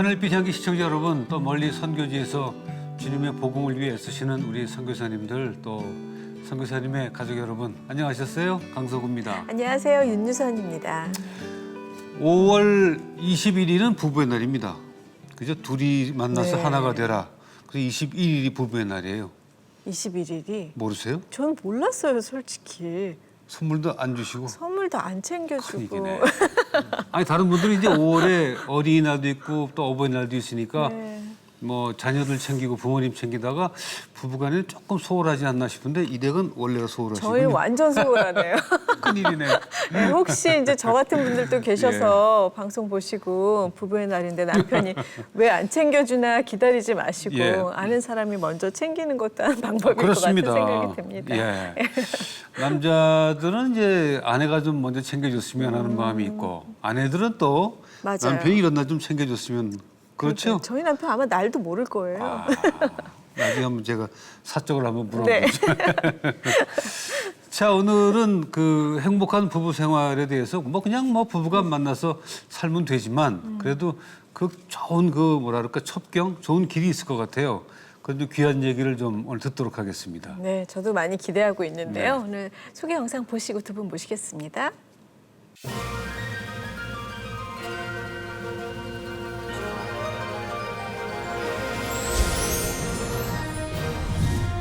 하늘빛 향기 시청자 여러분, 또 멀리 선교지에서 주님의 복음을 위해 애쓰시는 우리 선교사님들, 또 선교사님의 가족 여러분, 안녕하셨어요? 강석우입니다. 안녕하세요. 윤유선입니다. 5월 21일은 부부의 날입니다. 그죠? 둘이 만나서 네. 하나가 되라. 그래서 21일이 부부의 날이에요. 21일이 모르세요? 전 몰랐어요, 솔직히. 선물도 안 주시고. 선물도 안 챙겨주고. 큰일이네. 아니 다른 분들은 이제 5월에 어린이날도 있고 또 어버이날도 있으니까 네. 뭐 자녀들 챙기고 부모님 챙기다가 부부간에 조금 소홀하지 않나 싶은데 이 댁은 원래가 소홀하시군요. 저희 완전 소홀하네요. 큰일이네. 네, 혹시 이제 저 같은 분들도 계셔서 방송 보시고 부부의 날인데 남편이 왜 안 챙겨주나 기다리지 마시고 예. 아는 사람이 먼저 챙기는 것도 한 방법일 그렇습니다. 것 같은 생각이 듭니다. 예. 남자들은 이제 아내가 좀 먼저 챙겨줬으면 하는 마음이 있고 아내들은 또 맞아요. 남편이 이런 날 좀 챙겨줬으면 그렇죠? 그러니까 저희 남편 아마 날도 모를 거예요. 아, 나중에 한번 제가 사적으로 한번 물어보죠. 네. 자, 오늘은 그 행복한 부부 생활에 대해서 뭐 그냥 뭐 부부가 만나서 살면 되지만 그래도 그 좋은 그 뭐라 그럴까 첩경 좋은 길이 있을 것 같아요. 그래도 귀한 얘기를 좀 오늘 듣도록 하겠습니다. 네, 저도 많이 기대하고 있는데요. 네. 오늘 소개 영상 보시고 두 분 모시겠습니다.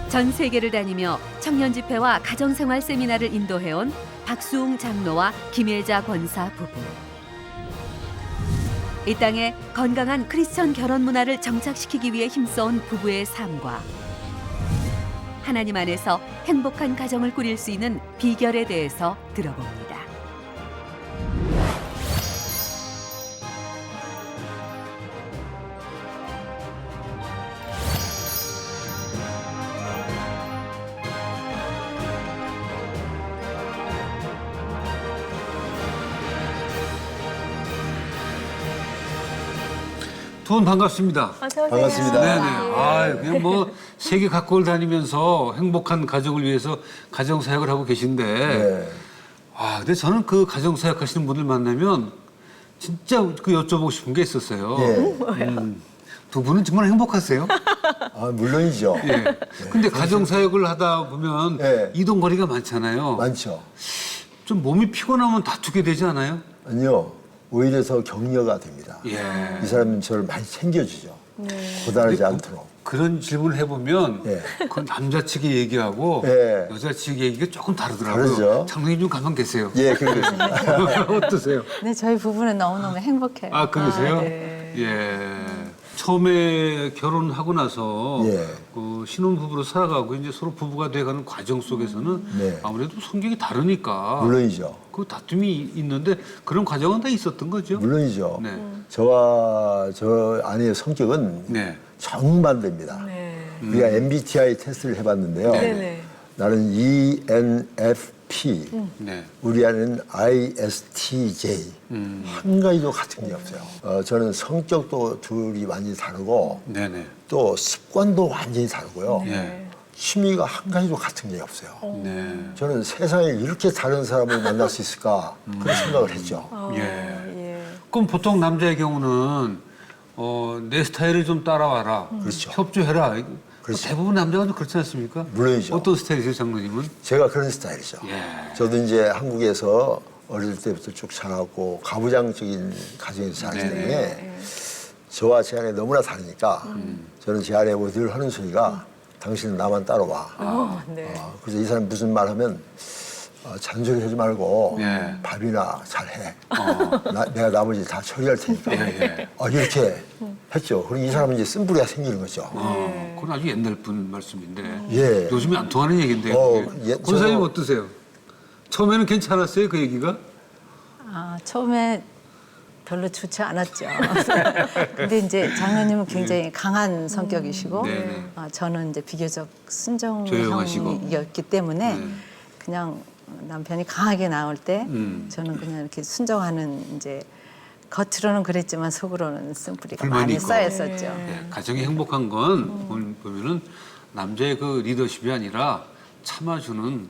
전 세계를 다니며 청년 집회와 가정생활 세미나를 인도해온 박수웅 장로와 김혜자 권사 부부. 이 땅에 건강한 크리스천 결혼 문화를 정착시키기 위해 힘써온 부부의 삶과 하나님 안에서 행복한 가정을 꾸릴 수 있는 비결에 대해서 들어봅니다. 두 분 반갑습니다. 어서 오세요. 반갑습니다. 네네. 아, 그냥 뭐 세계 각국을 다니면서 행복한 가족을 위해서 가정 사역을 하고 계신데, 네. 아, 근데 저는 그 가정 사역 하시는 분들 만나면 진짜 그 여쭤보고 싶은 게 있었어요. 예. 두 분은 정말 행복하세요? 아, 물론이죠. 예. 근데 가정 사역을 하다 보면 예. 이동 거리가 많잖아요. 많죠. 좀 몸이 피곤하면 다투게 되지 않아요? 아니요. 오히려 더 격려가 됩니다. 예. 이 사람은 저를 많이 챙겨주죠. 네. 고단하지 않도록. 그런 질문을 해보면 예. 그 남자 측의 얘기하고 예. 여자 측의 얘기가 조금 다르더라고요. 다르죠. 장로님 좀 가만 계세요. 예, 그러겠습니다. 어떠세요? 네, 저희 부부는 너무너무 행복해요. 아, 그러세요? 네. 예. 처음에 결혼하고 나서 예. 그 신혼부부로 살아가고 이제 서로 부부가 돼가는 과정 속에서는 네. 아무래도 성격이 다르니까 물론이죠. 그 다툼이 있는데 그런 과정은 다 있었던 거죠? 물론이죠. 네. 저와 저 아내의 성격은 네. 정반대입니다. 네. 우리가 MBTI 테스트를 해봤는데요. 네네. 나는 ENFP, 네. 우리 아내는 ISTJ. 한 가지도 같은 게 없어요. 저는 성격도 둘이 완전히 다르고 네네. 또 습관도 완전히 다르고요. 예. 취미가 한 가지도 같은 게 없어요. 네. 저는 세상에 이렇게 다른 사람을 만날 수 있을까 그런 생각을 했죠. 예. 예. 그럼 보통 남자의 경우는 내 스타일을 좀 따라와라. 그렇죠. 협조해라. 그렇죠. 대부분 남자가 좀 그렇지 않습니까? 물론이죠. 어떤 스타일이세요, 장로님은? 제가 그런 스타일이죠. 예. 저도 이제 한국에서 어릴 때부터 쭉 자라고 가부장적인 가정에서 자랐기 네네. 때문에 저와 제 아내 너무나 다르니까 저는 제 아내하고 늘 하는 소리가 당신은 나만 따라와. 네. 그래서 이 사람이 무슨 말 하면 잔소리 하지 말고 예. 밥이나 잘해. 내가 나머지 다 처리할 테니까. 예. 이렇게 했죠. 그리고 이 사람은 이제 쓴뿌리가 생기는 거죠. 그건 아주 옛날 분 말씀인데. 예. 요즘에 안 통하는 얘기인데. 권사님 어떠세요? 처음에는 괜찮았어요, 그 얘기가? 처음에 별로 좋지 않았죠. 근데 이제 장로님은 굉장히 강한 성격이시고 네네. 저는 이제 비교적 조용하시고. 순정형이었기 때문에 그냥 남편이 강하게 나올 때 저는 그냥 이렇게 순종하는 이제 겉으로는 그랬지만 속으로는 쓴뿌리가 불만이 많이 있고. 쌓였었죠. 예. 가정이 행복한 건 보면은 남자의 그 리더십이 아니라 참아주는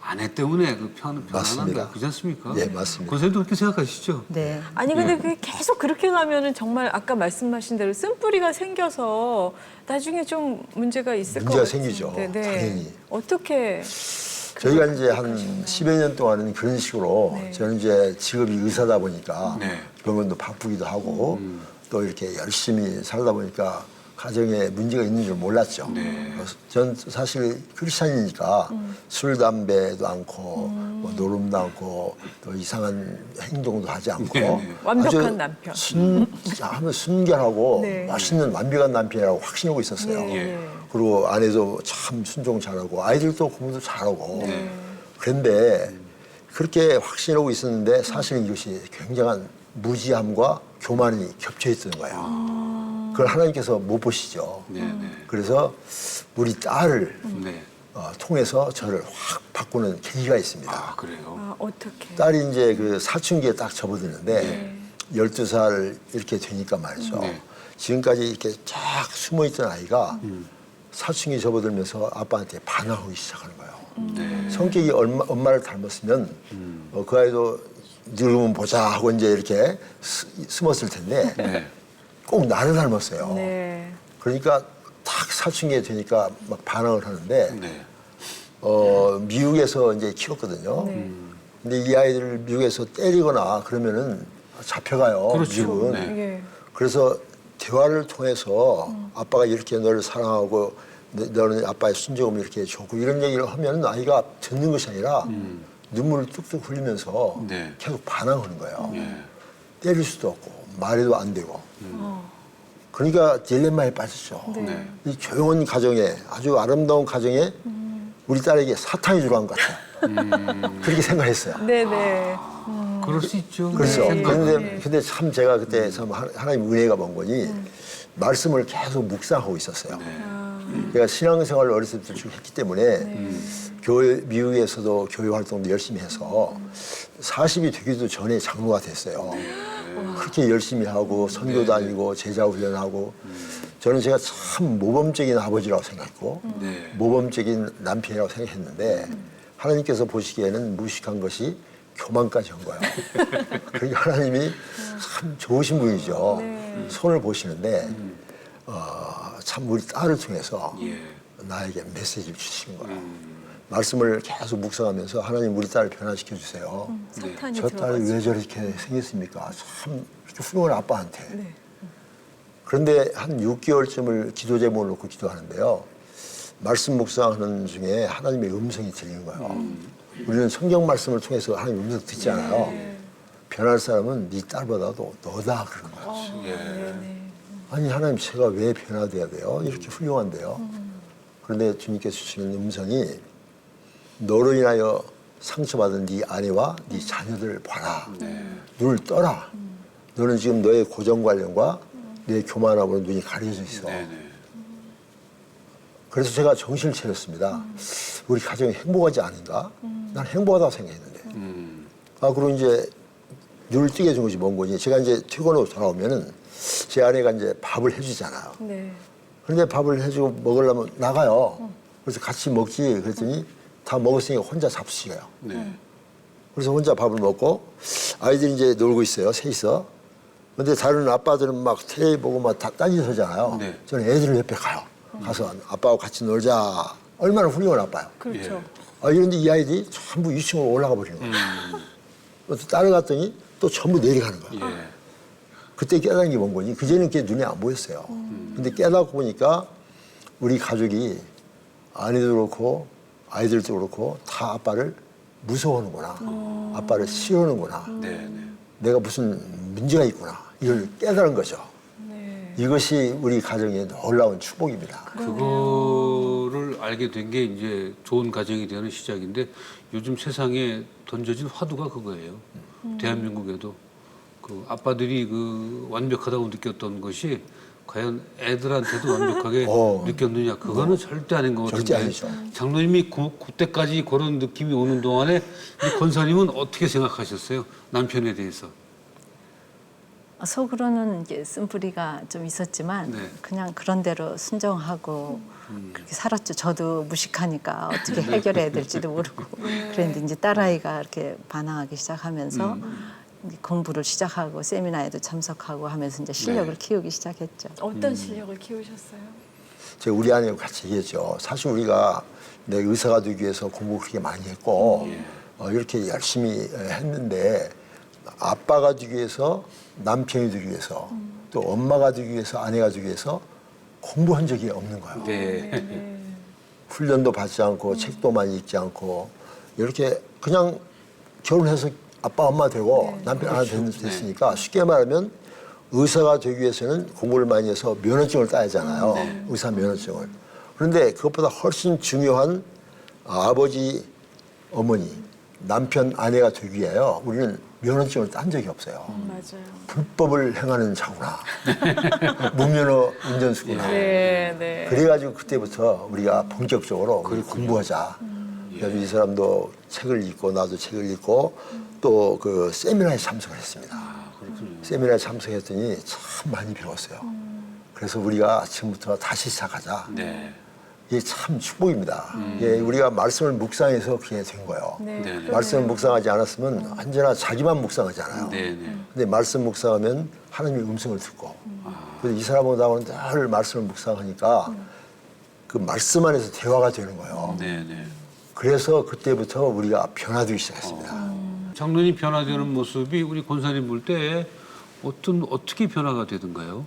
아내 때문에 그 편안한다. 맞습니다. 그렇지 않습니까? 예, 맞습니다. 권사님도 그렇게 생각하시죠? 네. 아니 근데 그게 계속 그렇게 가면은 정말 아까 말씀하신 대로 쓴뿌리가 생겨서 나중에 좀 문제가 있을 것 문제가 같은데. 생기죠. 네. 당연히. 어떻게 저희가 이제 한 10여 년 동안은 그런 식으로 네. 저는 이제 직업이 의사다 보니까 네. 병원도 바쁘기도 하고 또 이렇게 열심히 살다 보니까 가정에 문제가 있는 줄 몰랐죠. 전 사실 크리스찬이니까 술, 담배도 않고 뭐 노름도 않고 또 이상한 행동도 하지 않고 완벽한 아주 남편. 하면 순결하고 네. 맛있는 완벽한 남편이라고 확신하고 있었어요. 예. 그리고 아내도 참 순종 잘하고 아이들도 공부도 잘하고 네. 그런데 그렇게 확신하고 있었는데 사실은 이것이 굉장한 무지함과 교만이 겹쳐 있던 거예요. 그걸 하나님께서 못 보시죠. 네, 네. 그래서 우리 딸을 네. 통해서 저를 확 바꾸는 계기가 있습니다. 아, 그래요? 아, 어떻게? 딸이 이제 그 사춘기에 딱 접어드는데 12살 이렇게 되니까 말이죠. 네. 지금까지 이렇게 쫙 숨어있던 아이가 사춘기 접어들면서 아빠한테 반항하기 시작하는 거예요. 네. 성격이 엄마를 닮았으면 그 아이도 늙으면 보자 하고 이제 이렇게 숨었을 텐데 네. 꼭 나를 닮았어요. 네. 그러니까 딱 사춘기에 되니까 막 반항을 하는데 네. 미국에서 이제 키웠거든요. 네. 근데 이 아이들을 미국에서 때리거나 그러면은 잡혀가요. 그렇죠. 미국은. 네. 예. 그래서 대화를 통해서 아빠가 이렇게 너를 사랑하고 너는 아빠의 순종을 이렇게 좋고 이런 얘기를 하면 아이가 듣는 것이 아니라 눈물을 뚝뚝 흘리면서 네. 계속 반항하는 거예요. 예. 때릴 수도 없고 말해도 안 되고. 그러니까 딜레마에 빠졌죠. 네. 이 조용한 가정에 아주 아름다운 가정에 우리 딸에게 사탄이 들어간 것 같아요. 그렇게 생각했어요. 네네. 그럴 수 있죠. 그렇죠. 네. 근데 참 제가 그때 참 하나님 은혜가 먼 거니 말씀을 계속 묵상하고 있었어요. 제가 신앙생활을 어렸을 때부터 쭉 했기 때문에 교회, 미국에서도 교회 활동도 열심히 해서 40이 되기도 전에 장로가 됐어요. 그렇게 열심히 하고 선교 다니고 제자 훈련하고 저는 제가 참 모범적인 아버지라고 생각했고 네. 모범적인 남편이라고 생각했는데 하나님께서 보시기에는 무식한 것이 교만까지 한 거예요. 그러니까 하나님이 참 좋으신 분이죠. 손을 보시는데 참 우리 딸을 통해서 예. 나에게 메시지를 주시는 거예요. 말씀을 계속 묵상하면서 하나님 우리 딸을 변화시켜 주세요. 사탄이 저 딸이 들어가서. 왜 저렇게 생겼습니까? 참 이렇게 훌륭한 아빠한테. 네. 그런데 한 6개월쯤을 기도 제목을 놓고 기도하는데요. 말씀 묵상하는 중에 하나님의 음성이 들리는 거예요. 우리는 성경 말씀을 통해서 하나님 음성 듣지 않아요. 변할 사람은 네 딸보다도 너다 그러는 거예요. 예. 아니 하나님 제가 왜 변화돼야 돼요? 이렇게 훌륭한데요. 그런데 주님께서 주시는 음성이 너로 인하여 상처받은 네 아내와 네 자녀들을 봐라. 눈을 떠라. 너는 지금 너의 고정관념과 내 교만함으로 눈이 가려져 있어. 네네. 그래서 제가 정신을 차렸습니다. 우리 가정이 행복하지 않은가? 난 행복하다고 생각했는데. 그리고 이제 눈을 뜨게 해준 것이 뭔 거지? 제가 이제 퇴근하고 돌아오면은 제 아내가 이제 밥을 해주잖아요. 네. 그런데 밥을 해주고 먹으려면 나가요. 그래서 같이 먹지. 그랬더니 다 먹었으니까 혼자 잡수셔요. 네. 그래서 혼자 밥을 먹고 아이들이 이제 놀고 있어요. 셋이서. 근데 다른 아빠들은 막 텔레비 보고 막 다 딴짓하잖아요. 네. 저는 애들 옆에 가요. 가서 아빠하고 같이 놀자. 얼마나 훌륭한 아빠요. 그렇죠. 이런데 이 아이들이 전부 2층으로 올라가 버리는 거예요. 또 따라갔더니 또 전부 내려가는 거예요. 예. 그때 깨달은 게 뭔 거니? 그전에는 그게 눈에 안 보였어요. 근데 깨닫고 보니까 우리 가족이 아내도 그렇고 아이들도 그렇고 다 아빠를 무서워하는구나. 아빠를 싫어하는구나. 네네. 내가 무슨 문제가 있구나. 이걸 깨달은 거죠. 네. 이것이 우리 가정의 놀라운 축복입니다. 그거를 알게 된 게 이제 좋은 가정이 되는 시작인데 요즘 세상에 던져진 화두가 그거예요. 대한민국에도 그 아빠들이 그 완벽하다고 느꼈던 것이 과연 애들한테도 완벽하게 느꼈느냐 그거는 절대 아닌 것 절대 같은데 아니죠. 장로님이 그때까지 그런 느낌이 오는 동안에 이 권사님은 어떻게 생각하셨어요? 남편에 대해서? 속으로는 이제 쓴뿌리가 좀 있었지만 네. 그냥 그런 대로 순종하고 그렇게 살았죠. 저도 무식하니까 어떻게 해결해야 될지도 모르고 그랬는데 이제 딸아이가 이렇게 반항하기 시작하면서 이제 공부를 시작하고 세미나에도 참석하고 하면서 이제 실력을 네. 키우기 시작했죠. 어떤 실력을 키우셨어요? 제가 우리 아내하고 같이 얘기했죠. 사실 우리가 내 의사가 되기 위해서 공부 그렇게 많이 했고 이렇게 열심히 했는데 아빠가 되기 위해서 남편이 되기 위해서 또 엄마가 되기 위해서 아내가 되기 위해서 공부한 적이 없는 거예요. 네. 훈련도 받지 않고 책도 많이 읽지 않고 이렇게 그냥 결혼해서 아빠 엄마 되고 남편 하나 됐으니까 쉽게 말하면 의사가 되기 위해서는 공부를 많이 해서 면허증을 따야 하잖아요. 의사 면허증을. 그런데 그것보다 훨씬 중요한 아버지, 어머니, 남편, 아내가 되기 위하여 우리는 면허증을 딴 적이 없어요. 맞아요. 불법을 행하는 자구나. 무면허 운전수구나. 네, 네. 그래가지고 그때부터 우리가 본격적으로 우리 공부하자. 그래서 이 사람도 책을 읽고 나도 책을 읽고 또 그 세미나에 참석을 했습니다. 세미나에 참석했더니 참 많이 배웠어요. 그래서 우리가 지금부터 다시 시작하자. 네. 이게 참 축복입니다. 이게 우리가 말씀을 묵상해서 그게 된 거예요. 네. 네. 말씀을 묵상하지 않았으면 언제나 자기만 묵상하잖아요. 네. 네. 근데 말씀 묵상하면 하나님의 음성을 듣고 그래서 이 사람하고 나오는 늘 말씀을 묵상하니까 그 말씀 안에서 대화가 되는 거예요. 네. 네. 그래서 그때부터 우리가 변화되기 시작했습니다. 장로님 변화되는 모습이 우리 권사님 볼 때 어떻게 변화가 되던가요?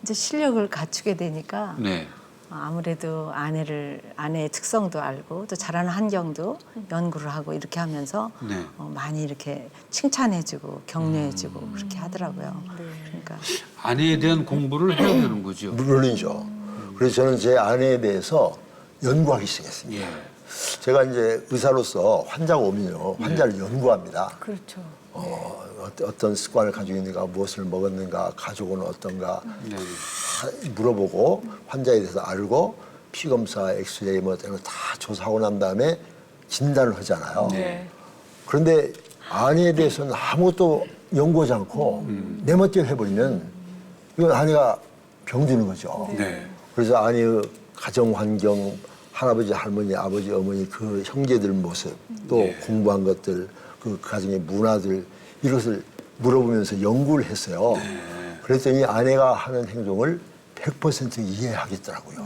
이제 실력을 갖추게 되니까 네. 아무래도 아내의 특성도 알고 또 자라는 환경도 연구를 하고 이렇게 하면서 네. 많이 이렇게 칭찬해주고 격려해주고 그렇게 하더라고요. 그러니까 아내에 대한 공부를 해야 되는 거죠. 물론이죠. 그래서 저는 제 아내에 대해서 연구하기 시작했습니다. 예. 제가 이제 의사로서 환자가 오면요, 환자를 연구합니다. 그렇죠. 어떤 습관을 가지고 있는가, 무엇을 먹었는가, 가족은 어떤가 네. 다 물어보고 환자에 대해서 알고 피검사, 엑스레이 뭐 이런 거 다 조사하고 난 다음에 진단을 하잖아요. 네. 그런데 아내에 대해서는 아무것도 연구하지 않고 내 멋대로 해버리면 이건 아내가 병드는 거죠. 네. 그래서 아내의 가정 환경, 할아버지, 할머니, 아버지, 어머니 그 형제들 모습, 또 네. 공부한 것들, 그 가정의 문화들 이것을 물어보면서 연구를 했어요. 그랬더니 아내가 하는 행동을 100% 이해하겠더라고요.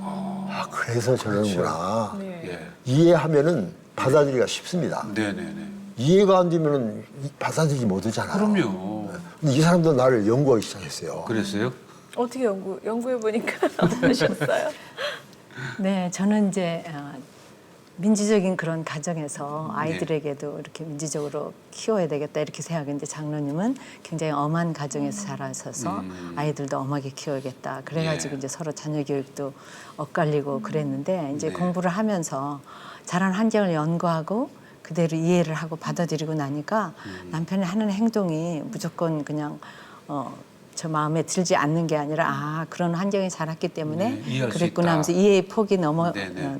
아, 그래서 저러는구나. 네. 예. 이해하면은 받아들이기가 쉽습니다. 네. 네. 네. 이해가 안 되면은 받아들이지 못하잖아요. 그럼요. 근데 이 사람도 나를 연구하기 시작했어요. 그랬어요? 어떻게 연구해 보니까 어떠셨어요? 네, 저는 이제 민주적인 그런 가정에서 아이들에게도 이렇게 민주적으로 키워야 되겠다 이렇게 생각했는데 장로님은 굉장히 엄한 가정에서 자라셔서 아이들도 엄하게 키워야겠다. 그래가지고 예. 이제 서로 자녀 교육도 엇갈리고 그랬는데 이제 네. 공부를 하면서 자란 환경을 연구하고 그대로 이해를 하고 받아들이고 나니까 남편이 하는 행동이 무조건 그냥 저 마음에 들지 않는 게 아니라 그런 환경에 자랐기 때문에 네, 이해할 수 그랬구나 있다. 하면서 이해의 폭이 네네.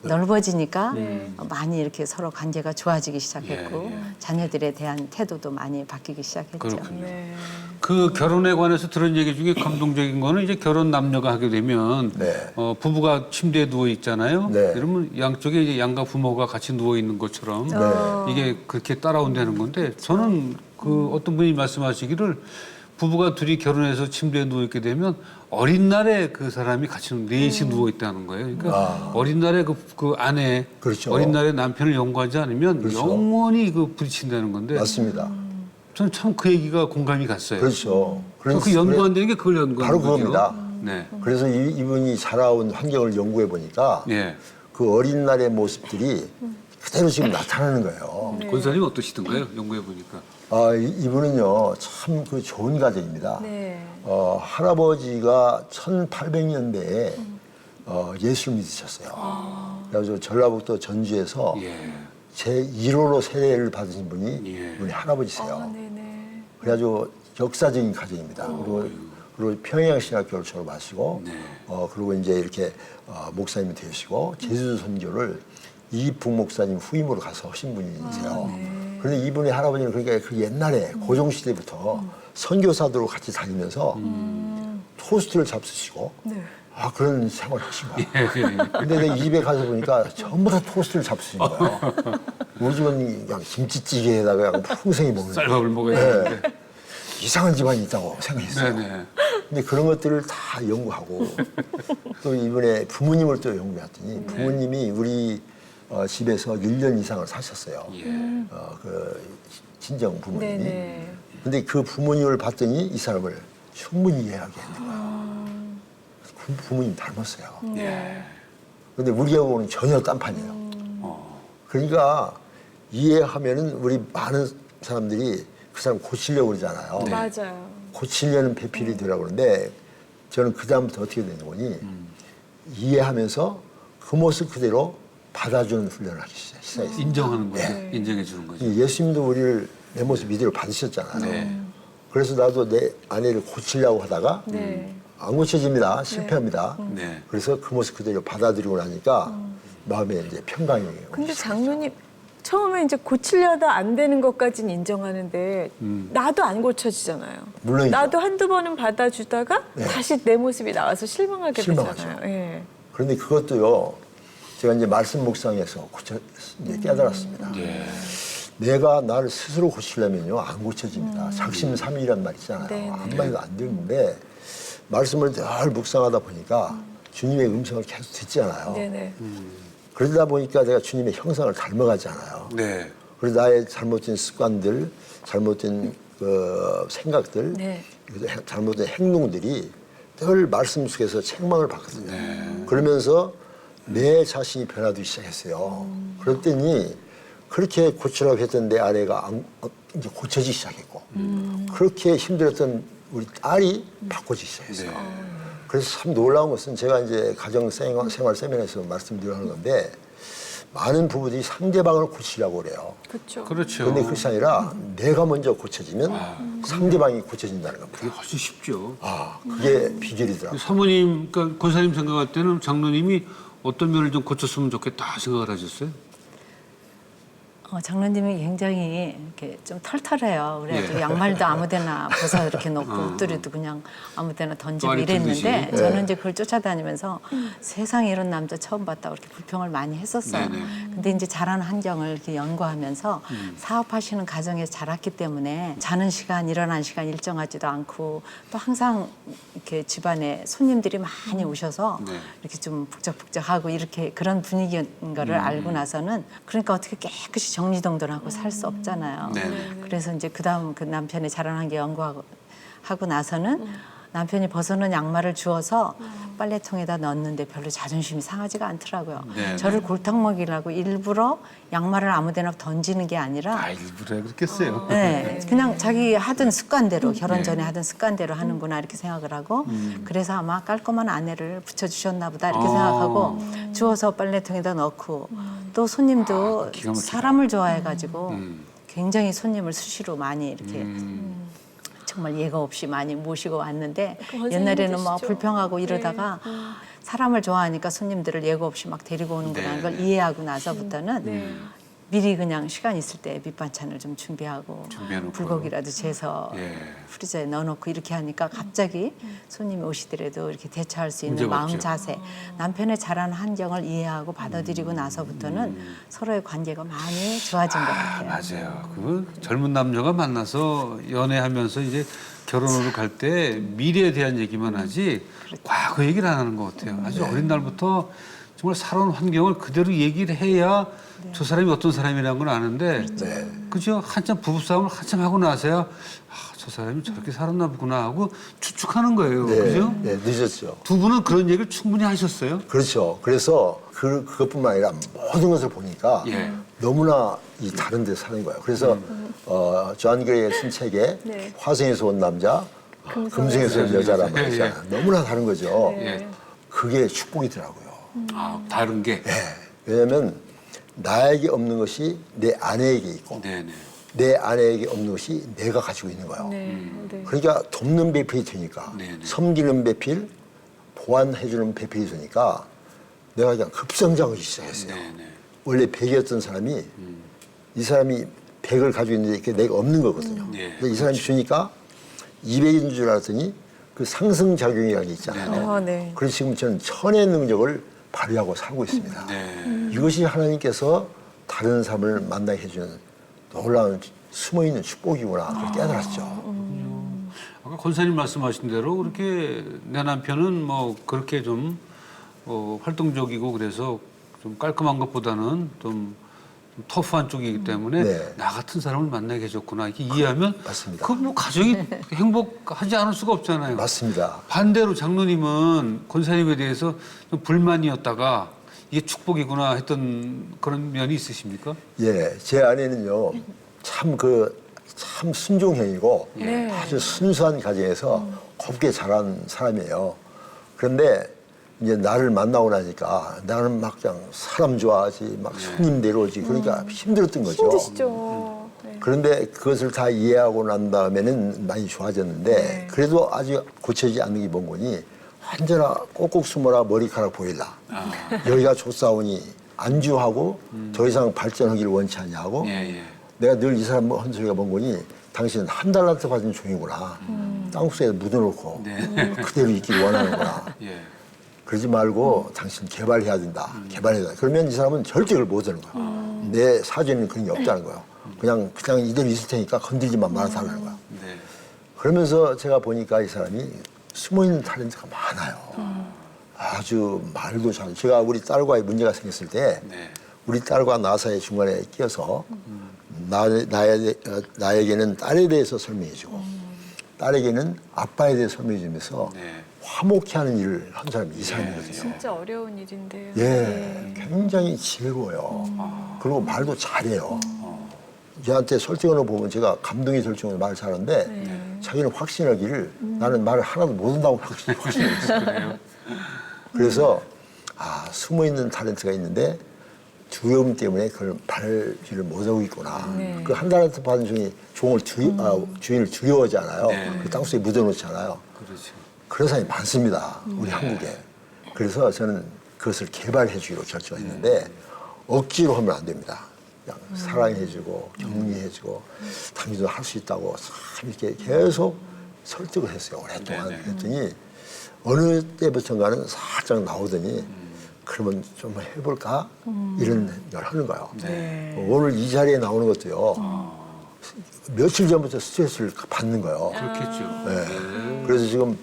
넓어지니까 네. 많이 이렇게 서로 관계가 좋아지기 시작했고 예, 예. 자녀들에 대한 태도도 많이 바뀌기 시작했죠. 그렇군요. 네. 그 결혼에 관해서 들은 얘기 중에 감동적인 거는 이제 결혼 남녀가 하게 되면 네. 부부가 침대에 누워 있잖아요. 네. 그러면 양쪽에 이제 양가 부모가 같이 누워 있는 것처럼 네. 이게 그렇게 따라온다는 건데 저는 그 어떤 분이 말씀하시기를 부부가 둘이 결혼해서 침대에 누워 있게 되면 어린 날에 그 사람이 같이 넷이 누워 있다는 거예요. 그러니까 어린 날에 그 아내, 그렇죠. 어린 날에 남편을 연구하지 않으면 그렇죠. 영원히 그 부딪힌다는 건데 맞습니다. 저는 참 그 얘기가 공감이 갔어요. 그렇죠. 그 연구한다는 게 그걸 연구하는 바로 거죠. 그겁니다. 네. 그래서 이분이 자라온 환경을 연구해 보니까 예. 그 어린 날의 모습들이 그대로 지금 나타나는 거예요. 권사님 어떠시던가요? 연구해 보니까. 이분은요 참 그 좋은 가정입니다. 네. 할아버지가 1800년대에 예수를 믿으셨어요. 그래서 전라북도 전주에서 예. 제 1호로 세례를 받으신 분이 예. 우리 할아버지세요. 네네. 그래가지고 역사적인 가정입니다. 그리고 평양신학교를 졸업하시고, 네. 그리고 이제 이렇게 목사님이 되시고 제주도 선교를 이북 목사님 후임으로 가서 하신 분이세요. 그런데 이분의 할아버지는 그러니까 그 옛날에 고종 시대부터 선교사들로 같이 다니면서 토스트를 잡수시고 네. 그런 생활을 하신 거야. 예. 근데 내가 이 집에 가서 보니까 전부 다 토스트를 잡수신 거예요. 우리 집은 그냥 김치찌개에다가 그냥 풍성히 먹는 쌀밥을 먹어야 되는데. 이상한 집안이 있다고 생각했어요. 네네. 근데 그런 것들을 다 연구하고 또 이번에 부모님을 또 연구했더니 부모님이 우리 집에서 1년 이상을 사셨어요. 예. 그 친정 부모님이. 네네. 근데 그 부모님을 봤더니 이 사람을 충분히 이해하게 했는 거예요. 그 부모님 닮았어요. 예. 근데 우리하고는 전혀 딴판이에요. 그러니까 이해하면은 우리 많은 사람들이 그 사람 고치려고 그러잖아요. 맞아요. 고치려는 배필이 되라고 그러는데 저는 그다음부터 어떻게 되는 거니 이해하면서 그 모습 그대로 받아주는 훈련을 하기 시작했어요. 인정하는 거죠. 인정해 주는 거죠. 예수님도 우리를 내 모습 이대로 받으셨잖아요. 네. 그래서 나도 내 아내를 고치려고 하다가 네. 안 고쳐집니다. 실패합니다. 네. 그래서 그 모습 그대로 받아들이고 나니까 마음에 이제 평강이 오기 근데 시작했죠. 장로님 처음에 이제 고치려다 안 되는 것까지는 인정하는데 나도 안 고쳐지잖아요. 물론이죠. 나도 한두 번은 받아주다가 다시 내 모습이 나와서 실망하게 실망하죠. 되잖아요. 예. 그런데 그것도요. 제가 이제 말씀 묵상에서 이제 깨달았습니다. 내가 나를 스스로 고치려면요 안 고쳐집니다. 작심삼일이란 말 있잖아요. 네, 아무 말도 안 되는데 말씀을 늘 묵상하다 보니까 주님의 음성을 계속 듣잖아요. 네네. 그러다 보니까 내가 주님의 형상을 닮아가잖아요. 네. 그래서 나의 잘못된 습관들, 잘못된 그 생각들, 네. 잘못된 행동들이 늘 말씀 속에서 책망을 받거든요. 그러면서 내 자신이 변하기 시작했어요. 그랬더니 그렇게 고치라고 했던 내 아내가 이제 고쳐지기 시작했고 그렇게 힘들었던 우리 딸이 바꿔지기 시작했어요. 그래서 참 놀라운 것은 제가 이제 가정생활 세미나에서 말씀드리는 건데 많은 부부들이 상대방을 고치려고 그래요. 그렇죠. 그렇죠. 그런데 그것이 아니라 내가 먼저 고쳐지면 상대방이 고쳐진다는 겁니다. 그게 훨씬 쉽죠. 그게 비결이더라고요. 사모님, 그러니까 권사님 생각할 때는 장로님이 어떤 면을 좀 고쳤으면 좋겠다 생각을 하셨어요? 장로님이 굉장히 이렇게 좀 털털해요. 그래가지고 양말도 아무데나 벗어 이렇게 놓고 옷들이도 그냥 아무데나 던지고 또아리 이랬는데 들듯이. 저는 이제 그걸 쫓아다니면서 세상에 이런 남자 처음 봤다고 이렇게 불평을 많이 했었어요. 네네. 근데 이제 자라는 환경을 이렇게 연구하면서 사업하시는 가정에서 자랐기 때문에 자는 시간, 일어나는 시간 일정하지도 않고 또 항상 이렇게 집안에 손님들이 많이 오셔서 네. 이렇게 좀 북적북적하고 이렇게 그런 분위기인 거를 알고 나서는 그러니까 어떻게 깨끗이 정리정돈하고 살 수 없잖아요. 네네. 그래서 이제 그다음 그 남편의 자라난 게 연구하고 나서는 남편이 벗어놓은 양말을 주워서 빨래통에다 넣었는데 별로 자존심이 상하지가 않더라고요. 네네. 저를 골탕 먹이려고 일부러 양말을 아무데나 던지는 게 아니라 일부러 그렇겠어요. 네, 그냥 자기 하던 습관대로 결혼 전에 하던 습관대로 하는구나 이렇게 생각을 하고 그래서 아마 깔끔한 아내를 붙여주셨나 보다 이렇게 생각하고 주워서 빨래통에다 넣고 또 손님도 기가 막히다. 사람을 좋아해가지고 굉장히 손님을 수시로 많이 이렇게 정말 예고 없이 많이 모시고 왔는데 선생님 옛날에는 뭐 힘드시죠? 불평하고 이러다가 사람을 좋아하니까 손님들을 예고 없이 막 데리고 오는구나 네, 이걸 네. 이해하고 나서부터는 네. 미리 그냥 시간 있을 때 밑반찬을 좀 준비해놓고 불고기라도 재서 예. 프리저에 넣어놓고 이렇게 하니까 갑자기 손님이 오시더라도 이렇게 대처할 수 있는 문제가 마음 없죠. 자세, 남편의 자라는 환경을 이해하고 받아들이고 나서부터는 서로의 관계가 많이 좋아진 것 같아요. 맞아요. 그 젊은 남녀가 만나서 연애하면서 이제 결혼으로 갈 때 미래에 대한 얘기만 하지 과거 얘기를 안 하는 것 같아요. 아주 어린 날부터 정말 살아온 환경을 그대로 얘기를 해야 저 사람이 어떤 사람이라는 걸 아는데 그죠? 한참 부부싸움을 한참 하고 나서야 저 사람이 저렇게 살았나 보구나 하고 추측하는 거예요. 그죠? 네, 늦었죠. 두 분은 그런 얘기를 충분히 하셨어요? 그렇죠. 그래서 그것뿐만 아니라 모든 것을 보니까 예. 너무나 이 다른 데 사는 거예요. 그래서 존 그레이의 쓴 책에 네. 화성에서 온 남자, 금성에서 온 여자란 말이 있잖아요. 너무나 다른 거죠. 예. 그게 축복이더라고요. 다른 게. 왜냐하면 나에게 없는 것이 내 아내에게 있고 네네. 내 아내에게 없는 것이 내가 가지고 있는 거예요. 네. 네. 그러니까 돕는 배필이 되니까 네네. 섬기는 배필, 보완해주는 배필이 되니까 내가 그냥 급성장하기 시작했어요. 네네. 원래 100이었던 사람이 이 사람이 100을 가지고 있는데 이게 내가 없는 거거든요. 예, 근데 이 사람이 주니까 200인 줄 알았더니 그 상승작용이라는 게 있잖아요. 아, 네. 그래서 지금 저는 천의 능력을 발휘하고 살고 있습니다. 네. 이것이 하나님께서 다른 사람을 만나게 해주는 놀라운 숨어있는 축복이구나 그걸 깨달았죠. 아까 권사님 말씀하신 대로 그렇게 내 남편은 뭐 그렇게 좀 활동적이고 그래서 좀 깔끔한 것보다는 좀 터프한 쪽이기 때문에 네. 나 같은 사람을 만나게 해줬구나 이렇게 이해하면 맞습니다. 그 뭐 가정이 행복하지 않을 수가 없잖아요. 맞습니다. 반대로 장로님은 권사님에 대해서 좀 불만이었다가 이게 축복이구나 했던 그런 면이 있으십니까? 예, 제 아내는요 참 순종형이고 네. 아주 순수한 가정에서 곱게 자란 사람이에요. 그런데 이제 나를 만나고 나니까 나는 막 그냥 사람 좋아하지, 막 손님 내려오지, 그러니까 힘들었던 거죠. 힘드시죠. 네. 그런데 그것을 다 이해하고 난 다음에는 많이 좋아졌는데 네. 그래도 아직 고쳐지지 않는 게 뭔 거니 언제나 꼭꼭 숨어라 머리카락 보일라. 여기가 좋사오니 안주하고 더 이상 발전하기를 원치 않냐고. 예. 내가 늘 이 사람 한 소리가 뭔 거니 당신은 한 달란트 받은 종이구나. 땅속에 묻어놓고 그대로 있기를 원하는구나. 예. 그러지 말고 당신 개발해야 된다. 개발해야 된다. 그러면 이 사람은 절대 그걸 못 하는 거야. 내 사전에는 그런 게 없다는 거예요. 그냥 이대로 있을 테니까 건들지만 말아달라는 거야. 네. 그러면서 제가 보니까 이 사람이 숨어있는 탤런트가 많아요. 아주 말도 잘. 제가 우리 딸과의 문제가 생겼을 때 네. 우리 딸과 나사의 중간에 끼어서 나에게는 딸에 대해서 설명해주고 딸에게는 아빠에 대해서 설명해주면서 네. 화목해 하는 일을 한 사람이 이 사람이거든요. 진짜 어려운 일인데요. 예, 굉장히 즐거워요. 그리고 말도 잘해요. 저한테 설득하는 거 보면 제가 감동이 될 정도로 말을 잘하는데 자기는 확신하기를 나는 말을 하나도 못한다고 확신했어요. 그래서 숨어있는 탤런트가 있는데 두려움 때문에 그걸 발휘를 못하고 있구나. 네. 그 한 달한테 받은 주인을 두려워하잖아요. 네. 그 땅속에 묻어놓잖아요. 그렇죠. 그런 사람이 많습니다. 우리 한국에. 그래서 저는 그것을 개발해 주기로 결정했는데 억지로 하면 안 됩니다. 그냥 사랑해주고 격려해주고 당신도 할 수 있다고 참 이렇게 계속 설득을 했어요. 오랫동안. 네네. 그랬더니 어느 때부터인가는 살짝 나오더니 그러면 좀 해볼까? 이런 걸 하는 거예요. 네. 오늘 이 자리에 나오는 것도요. 며칠 전부터 스트레스를 받는 거예요. 그렇겠죠. 네. 그래서 지금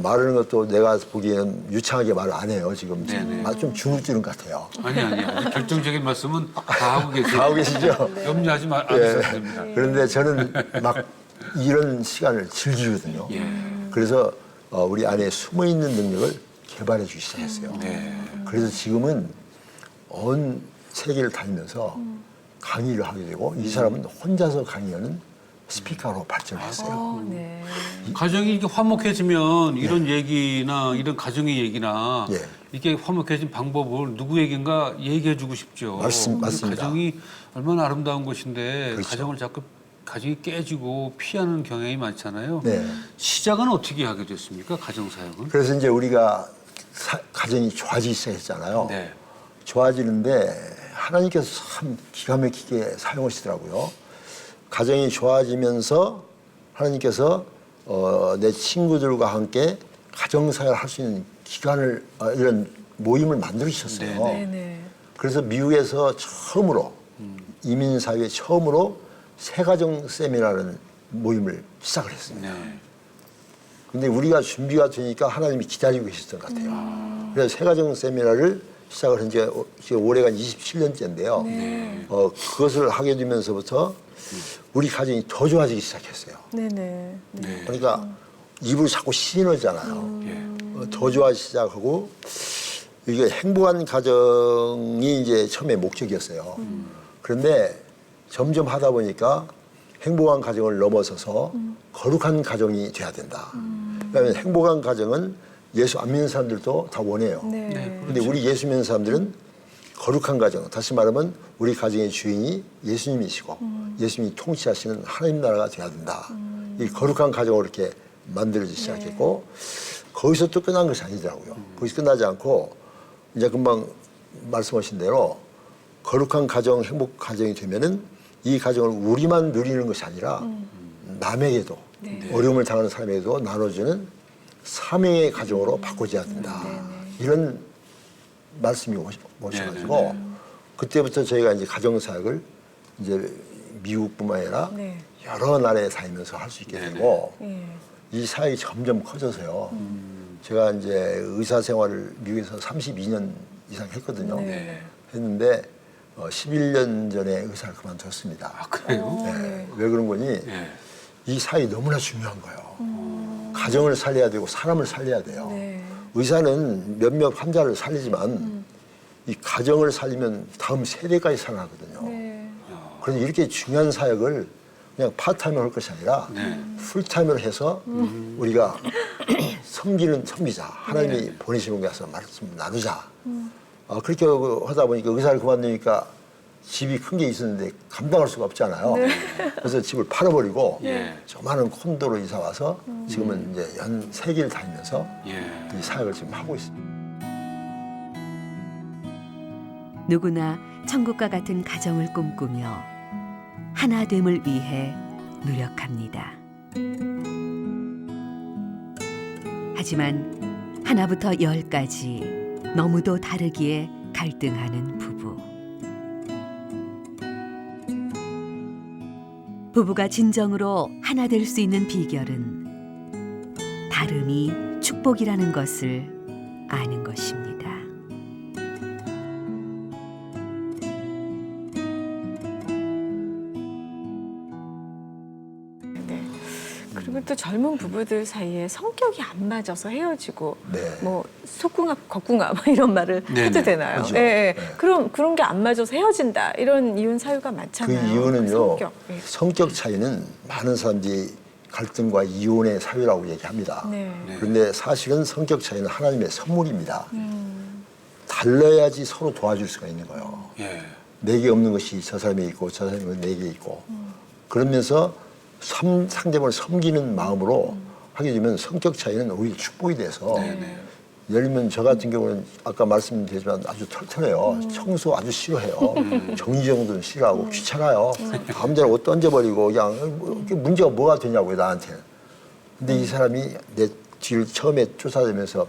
말하는 것도 내가 보기에는 유창하게 말을 안 해요. 지금 좀 주눅드는 것 같아요. 아니 아주 결정적인 말씀은 다 하고 계세요. 다 하고 계시죠? 염려하지 않으셔도 됩니다. 그런데 저는 막 이런 시간을 즐기거든요. 예. 그래서 우리 안에 숨어있는 능력을 개발해 주기 시작했어요. 네. 그래서 지금은 온 세계를 다니면서 강의를 하게 되고 이 사람은 혼자서 강의하는 스피커로 발전했어요. 네. 가정이 이렇게 화목해지면 이런 얘기나 이런 가정의 얘기나 예. 이렇게 화목해진 방법을 누구에겐가 얘기해주고 싶죠. 맞습니다. 가정이 얼마나 아름다운 곳인데 그렇죠. 가정을 자꾸 가정이 깨지고 피하는 경향이 많잖아요. 네. 시작은 어떻게 하게 됐습니까? 가정 사역은? 그래서 이제 우리가 가정이 좋아지기 시작했잖아요. 네. 좋아지는데 하나님께서 참 기가 막히게 사용하시더라고요. 가정이 좋아지면서 하나님께서 내 친구들과 함께 가정사역을 할 수 있는 기간을 이런 모임을 만들으셨어요. 네네. 그래서 미국에서 처음으로 이민사회에 처음으로 새가정 세미나라는 모임을 시작을 했습니다. 네. 근데 우리가 준비가 되니까 하나님이 기다리고 계셨던 것 같아요. 그래서 새가정 세미나를 시작을 한 지 올해가 27년째인데요. 그것을 하게 되면서부터 우리 가정이 더 좋아지기 시작했어요. 네네. 네. 그러니까 입으로 자꾸 신어잖아요. 예. 더 좋아지기 시작하고 이게 행복한 가정이 이제 처음에 목적이었어요. 그런데 점점 하다 보니까 행복한 가정을 넘어서서 거룩한 가정이 돼야 된다. 그러면 행복한 가정은 예수 안 믿는 사람들도 다 원해요. 네. 근데 우리 예수 믿는 사람들은 거룩한 가정, 다시 말하면 우리 가정의 주인이 예수님이시고 예수님이 통치하시는 하나님 나라가 돼야 된다. 이 거룩한 가정으로 이렇게 만들어지기 시작했고 거기서 또 끝난 것이 아니더라고요. 거기서 끝나지 않고 이제 금방 말씀하신 대로 거룩한 가정, 행복 가정이 되면은 이 가정을 우리만 누리는 것이 아니라 남에게도 어려움을 당하는 사람에게도 나눠주는 사명의 가정으로 바꿔줘야 된다. 이런 말씀이 오셔가지고 그때부터 저희가 이제 가정사역을 이제 미국뿐만 아니라 네. 여러 나라에 다니면서 할 수 있게 되고 예. 이 사역이 점점 커져서요. 제가 이제 의사 생활을 미국에서 32년 이상 했거든요. 네. 했는데 11년 전에 의사를 그만뒀습니다. 아, 그래요? 네. 왜 그런 거니? 예. 이 사역이 너무나 중요한 거예요. 가정을 살려야 되고 사람을 살려야 돼요. 네. 의사는 몇몇 환자를 살리지만 이 가정을 살리면 다음 세대까지 살아나거든요. 네. 그래서 이렇게 중요한 사역을 그냥 파트타임으로 할 것이 아니라 풀타임으로 해서 우리가 섬기자. 하나님이 보내시는 곳에 가서 말씀 나누자. 그렇게 하다 보니까 의사를 그만두니까 집이 큰 게 있었는데 감당할 수가 없잖아요. 그래서 집을 팔아버리고 조그마한 콘도로 이사 와서 지금은 이제 연 세계를 다니면서 이 사역을 지금 하고 있습니다. 누구나 천국과 같은 가정을 꿈꾸며 하나됨을 위해 노력합니다. 하지만 하나부터 10까지 너무도 다르기에 갈등하는 부부. 부부가 진정으로 하나 될 수 있는 비결은 다름이 축복이라는 것을 아는 것입니다. 그리고 또 젊은 부부들 사이에 성격이 안 맞아서 헤어지고 네. 뭐 속궁합, 겉궁합 이런 말을 네네. 해도 되나요? 그죠. 예, 예. 네. 그런 게 안 맞아서 헤어진다 이런 이혼 사유가 그 많잖아요. 이유는요. 성격. 예. 성격 차이는 많은 사람들이 갈등과 이혼의 사유라고 얘기합니다. 네. 그런데 사실은 성격 차이는 하나님의 선물입니다. 달라야지 서로 도와줄 수가 있는 거예요. 예. 내게 없는 것이 저 사람에 있고 저 사람은 내게 있고 그러면서 상대방을 섬기는 마음으로 하게 되면 성격 차이는 오히려 축복이 돼서 예를 들면 저 같은 경우는 아까 말씀드렸지만 아주 털털해요. 청소 아주 싫어해요. 정리정돈 싫어하고 귀찮아요. 마음대로 옷 던져버리고 그냥 뭐 이게 문제가 뭐가 되냐고요 나한테는. 근데 이 사람이 내 뒤를 처음에 쫓아다니면서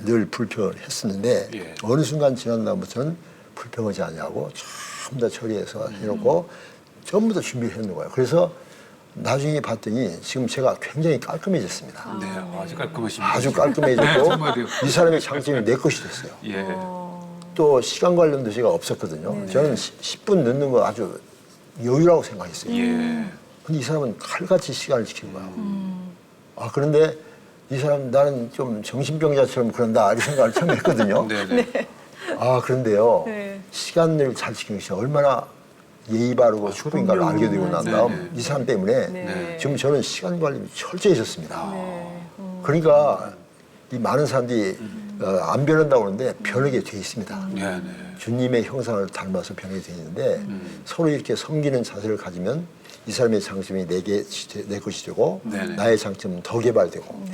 늘 불평을 했었는데 예. 어느 순간 지난 다음부터는 불평하지 않냐고 전부 다 처리해서 해놓고 전부 다 준비를 해놓는 거예요. 그래서 나중에 봤더니 지금 제가 굉장히 깔끔해졌습니다. 네, 아주 깔끔하십니다. 아주 네, 깔끔해졌고 정말요. 이 사람의 장점이 내 것이 됐어요. 예. 또 시간 관련도 제가 없었거든요. 저는 10분 늦는 거 아주 여유라고 생각했어요. 예. 근데 이 사람은 칼같이 시간을 지킨 거예요. 그런데 이 사람 나는 좀 정신병자처럼 그런다 이런 생각을 처음 했거든요. 네네. 그런데요. 네. 시간을 잘 지키는 것이 얼마나 예의 바르고 축복인가를 알게 되고 난 다음 네네. 이 사람 때문에 네. 지금 저는 시간 관리 철저해졌습니다. 네. 그러니까 이 많은 사람들이 안 변한다고 하는데 변하게 돼 있습니다. 네네. 주님의 형상을 닮아서 변하게 돼 있는데 서로 이렇게 섬기는 자세를 가지면 이 사람의 장점이 내 것이 되고 네네. 나의 장점은 더 개발되고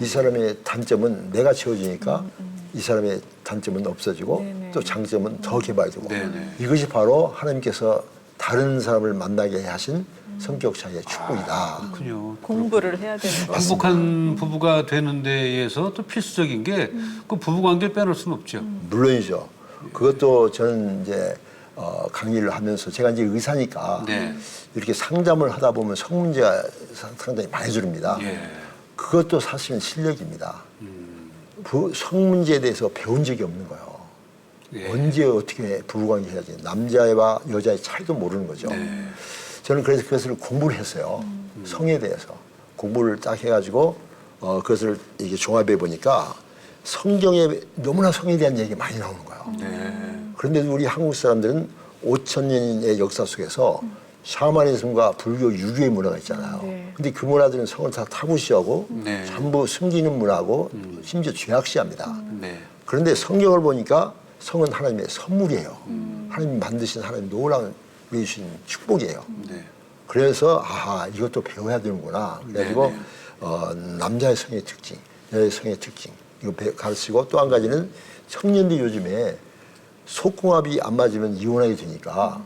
이 사람의 단점은 내가 채워주니까 이 사람의 단점은 없어지고 네네. 또 장점은 더 개발되고 네네. 이것이 바로 하나님께서 다른 사람을 만나게 하신 성격 차이의 축복이다. 그렇군요. 공부를 해야 되는 거. 행복한 부부가 되는 데에서 또 필수적인 게 그 부부 관계를 빼놓을 수는 없죠. 물론이죠. 그것도 저는 이제 강의를 하면서 제가 이제 의사니까 네. 이렇게 상담을 하다 보면 성 문제가 상당히 많이 들립니다. 예. 그것도 사실은 실력입니다. 성 문제에 대해서 배운 적이 없는 거예요. 예. 언제 어떻게 부부관계 해야지 남자와 여자의 차이도 모르는 거죠. 저는 그래서 그것을 공부를 했어요. 성에 대해서 공부를 딱 해가지고 그것을 이게 종합해 보니까 성경에 너무나 성에 대한 얘기가 많이 나오는 거예요. 그런데 우리 한국 사람들은 5,000년의 역사 속에서 샤머니즘과 불교, 유교의 문화가 있잖아요. 네. 근데 그 문화들은 성을 다 타부시하고 네. 전부 숨기는 문화고 심지어 죄악시합니다. 네. 그런데 성경을 보니까 성은 하나님의 선물이에요. 하나님이 만드신 하나님 놀라운 우리 주신 축복이에요. 네. 그래서 이것도 배워야 되는구나. 그래가지고 남자의 성의 특징, 여자의 성의 특징 이거 가르치고 또 한 가지는 청년들이 요즘에 속궁합이 안 맞으면 이혼하게 되니까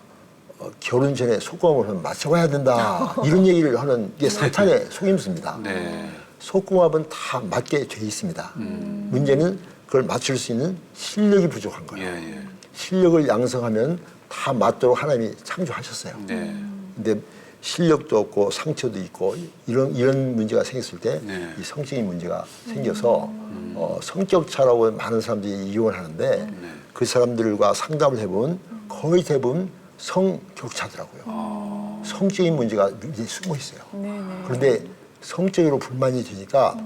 결혼 전에 속궁합을 맞춰가야 된다. 이런 얘기를 하는 게 사탄의 속임수입니다. 네. 속궁합은 다 맞게 돼 있습니다. 문제는 그걸 맞출 수 있는 실력이 부족한 거예요. 예. 실력을 양성하면 다 맞도록 하나님이 창조하셨어요. 네. 근데 실력도 없고 상처도 있고 이런 문제가 생겼을 때 이 네. 성적인 문제가 생겨서 성격 차라고 많은 사람들이 이용을 하는데 그 사람들과 상담을 해보면 거의 대부분 성격차더라고요. 성적인 문제가 이제 숨어 있어요. 그런데 성적으로 불만이 되니까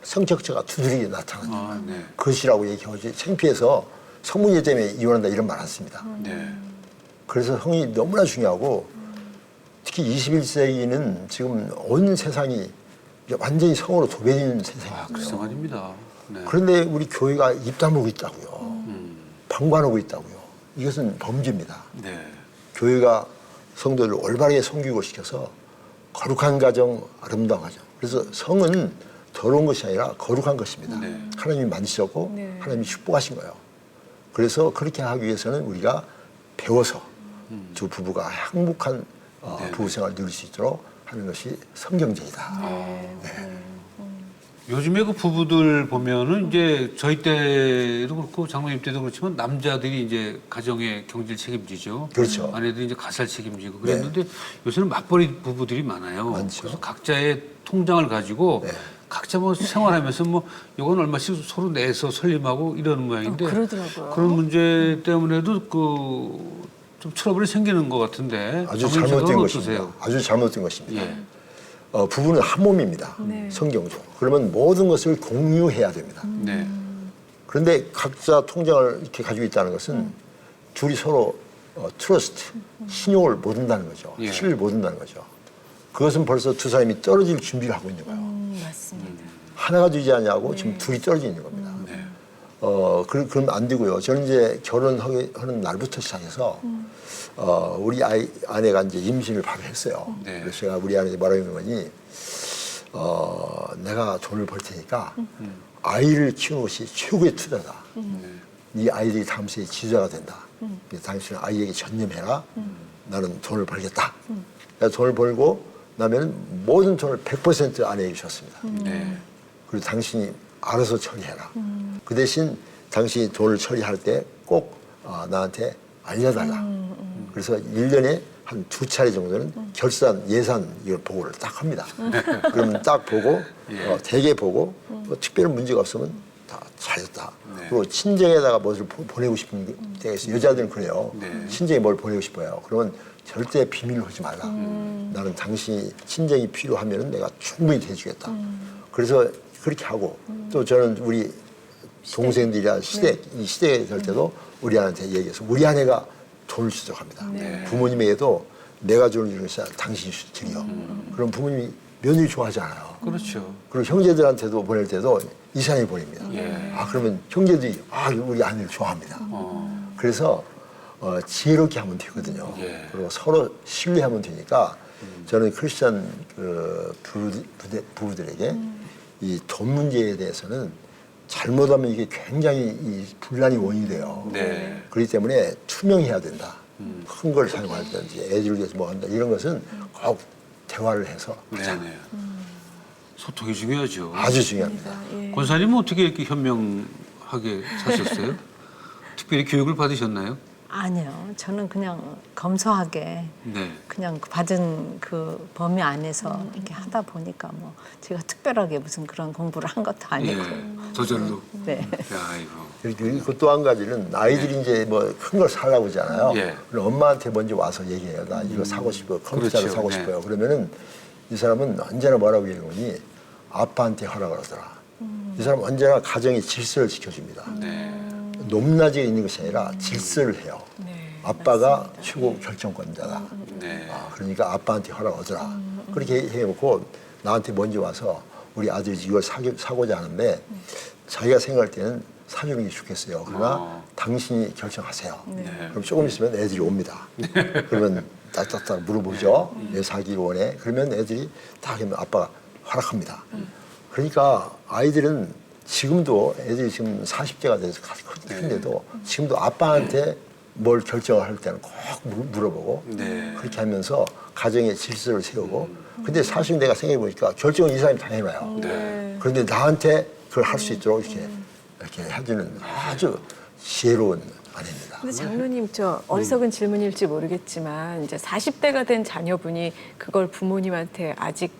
성격차가 두드러지게 나타나요. 아, 네. 그것이라고 얘기하지 창피해서 성문제 때문에 이혼한다 이런 말 안 씁니다. 네. 그래서 성이 너무나 중요하고 특히 21세기는 지금 온 세상이 완전히 성으로 도배되는 세상이에요. 글쎄 말입니다. 네. 그런데 우리 교회가 입 다물고 있다고요. 방관하고 있다고요. 이것은 범죄입니다. 네. 교회가 성도들을 올바르게 섬기고 시켜서 거룩한 가정, 아름다운 가정. 그래서 성은 더러운 것이 아니라 거룩한 것입니다. 네. 하나님이 만드셨고 네. 하나님이 축복하신 거예요. 그래서 그렇게 하기 위해서는 우리가 배워서 두 부부가 행복한 부부 생활을 누릴 수 있도록 하는 것이 성경적이다. 요즘에 그 부부들 보면은 이제 저희 때도 그렇고 장로님 때도 그렇지만 남자들이 이제 가정의 경제를 책임지죠. 그렇죠. 아내들이 이제 가사를 책임지고 그랬는데 요새는 맞벌이 부부들이 많아요. 많죠. 그래서 각자의 통장을 가지고 네. 각자 뭐 생활하면서 뭐 이건 얼마씩 서로 내서 설립하고 이러는 모양인데 그러더라고요. 그런 문제 때문에도 그 좀 트러블이 생기는 것 같은데 아주 장로님 잘못된 생각은 것입니다. 어떠세요? 아주 잘못된 것입니다. 예. 부부는 한 몸입니다. 네. 성경적으로. 그러면 모든 것을 공유해야 됩니다. 네. 그런데 각자 통장을 이렇게 가지고 있다는 것은 둘이 서로 트러스트, 신용을 못 한다는 거죠. 예. 신을 못 한다는 거죠. 그것은 벌써 두 사람이 떨어질 준비를 하고 있는 거예요. 맞습니다. 하나가 되지 않냐고 지금 둘이 떨어져 있는 겁니다. 네. 그러면 안 되고요. 저는 이제 결혼하는 날부터 시작해서 우리 아내가 이제 임신을 바로 했어요. 네. 그래서 제가 우리 아내한테 말하는 거니 내가 돈을 벌 테니까 아이를 키우는 것이 최고의 투자다. 이 아이들이 다음 세에 지도자가 된다. 당신은 아이에게 전념해라. 나는 돈을 벌겠다. 내가 돈을 벌고 나면 모든 돈을 100% 아내에게 줬습니다. 네. 그리고 당신이 알아서 처리해라. 그 대신 당신이 돈을 처리할 때 꼭 나한테 알려달라. 그래서 1년에 한 2차례 정도는 결산, 예산 이걸 보고를 딱 합니다. 그러면 딱 보고 대개 보고 뭐 특별한 문제가 없으면 다 잘했다. 네. 그리고 친정에다가 무엇을 보내고 싶은 때가 있어요. 여자들은 그래요. 네. 친정에 뭘 보내고 싶어요. 그러면 절대 비밀로 하지 말라. 나는 당신이 친정이 필요하면 내가 충분히 대주겠다. 그래서 그렇게 하고 또 저는 우리 동생들이랑 이 시댁에 될 때도 우리 아내한테 얘기해서 우리 아내가 돈을 주도록 합니다. 부모님에게도 내가 돈을 주는 것이 아니라 당신이 드려. 그럼 부모님이 며느리 좋아하지 않아요. 그렇죠. 그리고 형제들한테도 보낼 때도 이 사람이 보냅니다. 예. 그러면 형제들이 우리 아내를 좋아합니다. 그래서 지혜롭게 하면 되거든요. 예. 그리고 서로 신뢰하면 되니까 저는 크리스찬 그 부부들에게 이 돈 문제에 대해서는 잘못하면 이게 굉장히 이 분란이 원인이 돼요. 네. 그렇기 때문에 투명해야 된다. 큰 걸 사용하든지 애들을 위해서 뭐 한다 이런 것은 꼭 대화를 해서 하자. 네네. 소통이 중요하죠. 아주 중요합니다. 권사님은 어떻게 이렇게 현명하게 사셨어요? 특별히 교육을 받으셨나요? 아니요. 저는 그냥 검소하게 네. 그냥 받은 그 범위 안에서 이렇게 하다 보니까 뭐 제가 특별하게 무슨 그런 공부를 한 것도 아니고. 예. 저절로. 네. 야, 이거. 그리고 또 한 가지는 아이들이 이제 뭐 큰 걸 사려고 하잖아요. 예. 그럼 엄마한테 먼저 와서 얘기해요. 나 이거 사고 싶어요. 컴퓨터를 그렇죠. 사고 네. 싶어요. 그러면은 이 사람은 언제나 뭐라고 얘기하니 아빠한테 하라고 그러더라. 이 사람은 언제나 가정의 질서를 지켜줍니다. 네. 높낮이가 있는 것이 아니라 질서를 해요. 아빠가 최고 결정권자다. 네. 그러니까 아빠한테 허락 얻어라. 그렇게 해놓고 나한테 먼저 와서 우리 아들이 이걸 사고자 하는데 자기가 생각할 때는 사주는 게 좋겠어요. 그러나 당신이 결정하세요. 그럼 조금 있으면 애들이 옵니다. 그러면 딱딱딱 물어보죠. 왜 사기를 원해? 그러면 애들이 딱 하면 아빠가 허락합니다. 그러니까 아이들은 지금도 애들이 지금 40대가 돼서 큰데도 지금도 아빠한테 뭘 결정을 할 때는 꼭 물어보고 네. 그렇게 하면서 가정의 질서를 세우고 근데 사실 내가 생각해 보니까 결정은 이 사람이 다 해놔요. 네. 그런데 나한테 그걸 할 수 있도록 이렇게 해주는 아주 지혜로운 아내입니다. 근데 장로님 저 어리석은 질문일지 모르겠지만 이제 40대가 된 자녀분이 그걸 부모님한테 아직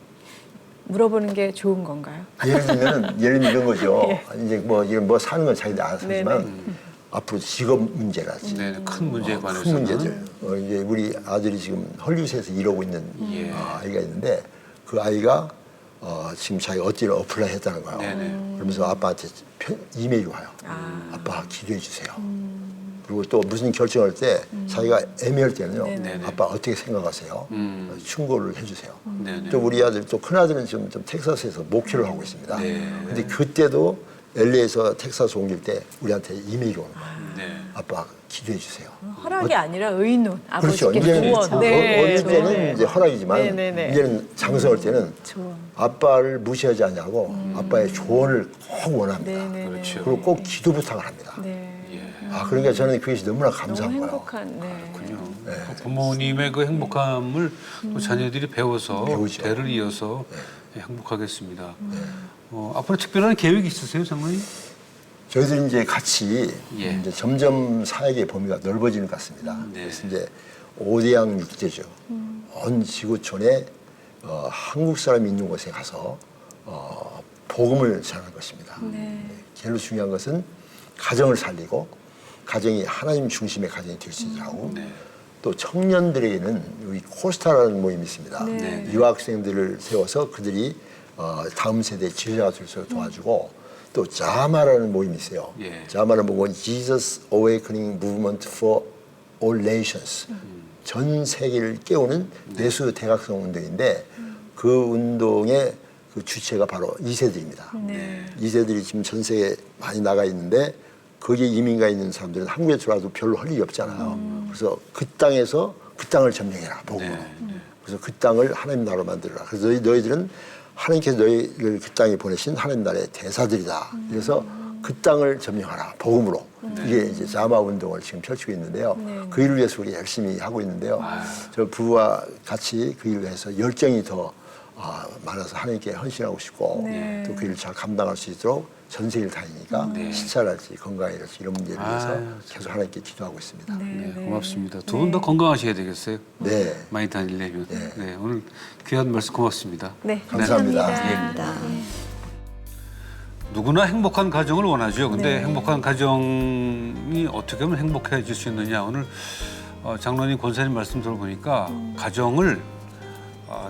물어보는 게 좋은 건가요? 예를 들면 이런 거죠. 예. 이제 이런 사는 건 자기들 알아서 하지만 앞으로 직업 문제라지. 네, 큰 문제에 큰 관해서는 문제들. 이제 우리 아들이 지금 헐리우드에서 일하고 있는 예. 아이가 있는데 그 아이가 지금 자기가 어디를 어플라이 했다는 거예요. 네네. 그러면서 아빠한테 이메일이 와요. 아빠 기도해 주세요. 그리고 또 무슨 결정할 때 자기가 애매할 때는요. 네네. 아빠 어떻게 생각하세요? 충고를 해주세요. 네네. 또 우리 아들 또 큰 아들은 좀 텍사스에서 목회를 하고 있습니다. 네. 근데 그때도 LA에서 텍사스 옮길 때 우리한테 이메일이 오는 거예요. 네. 아빠 기도해 주세요. 허락이 아니라 의논, 그렇죠. 아버지께 이제는 조언. 어릴 때는 네. 이제 허락이지만 네네네. 이제는 장성할 때는 조언. 아빠를 무시하지 않냐고 아빠의 조언을 꼭 원합니다. 네네네. 그렇죠. 그리고 꼭 기도 부탁을 합니다. 네. 그러니까 저는 그것이 너무나 너무 감사한 거예요. 행복한. 네. 그 부모님의 그 행복함을 또 자녀들이 배워서 배우죠. 대를 이어서 행복하겠습니다. 앞으로 특별한 계획이 있으세요, 장로님? 저희들이 이제 같이 예. 이제 점점 사역의 범위가 넓어지는 것 같습니다. 네. 그래서 이제 5대양 6대죠. 온 지구촌에 한국 사람이 있는 곳에 가서 복음을 전하는 것입니다. 제일 중요한 것은 가정을 살리고 가정이 하나님 중심의 가정이 될 수 있도록 하고 또 청년들에게는 여기 코스타라는 모임이 있습니다. 네. 유학생들을 세워서 그들이 다음 세대의 지도자가 될 수 있도록 도와주고 또 자마라는 모임이 있어요. 예. 자마는 뭐고 Jesus Awakening Movement for All Nations. 전 세계를 깨우는 내수 대각성 운동인데 그 운동의 그 주체가 바로 2세들입니다. 네. 2세들이 지금 전 세계에 많이 나가 있는데 거기에 이민가 있는 사람들은 한국에 들어와도 별로 할 일이 없잖아요. 그래서 그 땅에서 그 땅을 점령해라, 복음으로. 그래서 그 땅을 하나님 나라로 만들어라. 그래서 너희들은 하나님께서 너희를 그 땅에 보내신 하나님 나라의 대사들이다. 그래서 그 땅을 점령하라, 복음으로. 이게 이제 자마 운동을 지금 펼치고 있는데요. 그 일을 위해서 우리 열심히 하고 있는데요. 저 부부와 같이 그 일을 위해서 열정이 더 많아서 하나님께 헌신하고 싶고 또 그 일을 잘 감당할 수 있도록 전 세계를 다니니까 시차랄지 건강이랄지 이런 문제를 위해서 계속 하나님께 기도하고 있습니다. 네, 고맙습니다. 두 분 더 건강하셔야 되겠어요. 네. 많이 다니려면. 네, 오늘 귀한 말씀 고맙습니다. 네. 감사합니다. 감사합니다. 누구나 행복한 가정을 원하죠. 근데 행복한 가정이 어떻게 하면 행복해질 수 있느냐. 오늘 장로님 권사님 말씀 들어보니까 가정을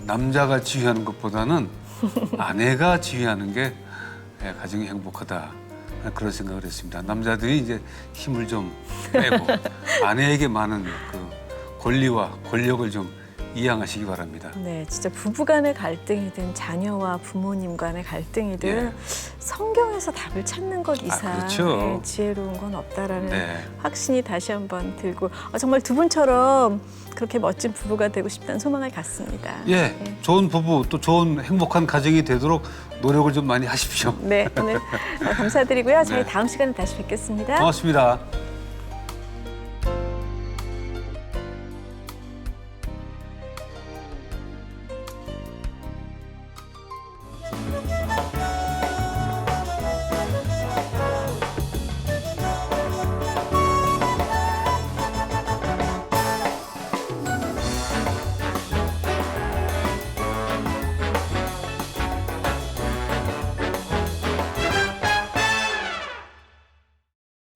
남자가 지휘하는 것보다는 아내가 지휘하는 게 가정이 행복하다. 그런 생각을 했습니다. 남자들이 이제 힘을 좀 빼고 아내에게 많은 그 권리와 권력을 좀 이양하시기 바랍니다. 네, 진짜 부부간의 갈등이든 자녀와 부모님 간의 갈등이든 예. 성경에서 답을 찾는 것 이상 그렇죠. 지혜로운 건 없다라는 네. 확신이 다시 한번 들고 정말 두 분처럼 그렇게 멋진 부부가 되고 싶다는 소망을 갖습니다. 예, 좋은 부부 또 좋은 행복한 가정이 되도록 노력을 좀 많이 하십시오. 네, 오늘 감사드리고요. 저희 네. 다음 시간에 다시 뵙겠습니다. 고맙습니다.